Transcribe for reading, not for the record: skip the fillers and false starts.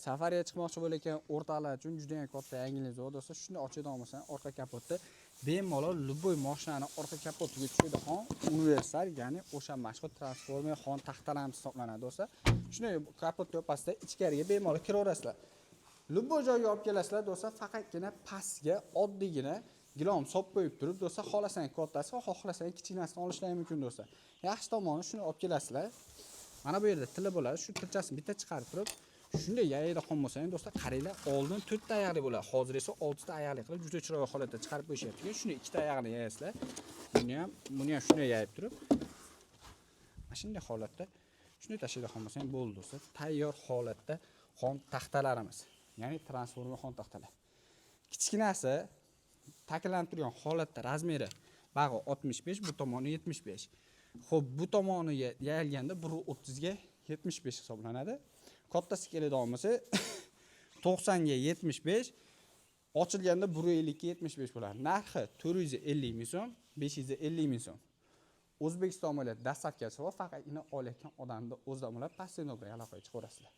safarga chiqmoqchi bo'layotgan o'rtalar uchun juda ham katta yangilik bo'lsa, shuni ochadigan bo'lsang, orqa kapotda bemalol любой mashinani orqa kapotiga tushadigan universal, ya'ni o'sha mashhur transformer xon taxtalarimiz hisoblanadi bo'lsa, shuni kapot yopasida ichkariga bemalol kiraverasizlar. Любой joyga olib kelasizlar bo'lsa, faqatgina pastga oddiygina gilom solib qo'yib turib, bo'lsa xohlasang kattasi va xohlasang kichkinasini olishlar mumkin bo'lsa. Yaxshi tomoni shuni olib kelasizlar. Mana bu yerda tili bo'ladi, shu tilchasini bitta chiqarib turib, shunday yayaydigan bo'lsangiz, do'stlar, qaranglar, oldin 4 ta oyog'li bo'ladi. Hozir esa 6 ta oyog'li qilib juda chiroyli holatda chiqarib qo'yishyapti. Shuni 2 ta oyog'ini yayasizlar. Buni ham shunday yayib turib, mana shunday holatda shuni tashlaydigan bo'lsangiz bo'ldi, do'stlar. Tayyor holatda xon taxtalarimiz, ya'ni transformer xon taxtalar. Kichkinasi ta'kidlanib turgan holatda razmeri bag'i 65, bu tomoni 75. Xo'p, bu tomoniga yayilganda 1.30 ga 75 hisoblanadi. Kattasi keladigan bo'lsa 90 ga 75, ochilganda 150 ga 75 bo'ladi. Narxi 450 ming so'm, 550 ming so'm. O'zbekiston bo'ylab dastavkasi va faqat olayotgan odamni o'zidan bo'lib, passiv aloqaga chiqaverasizlar.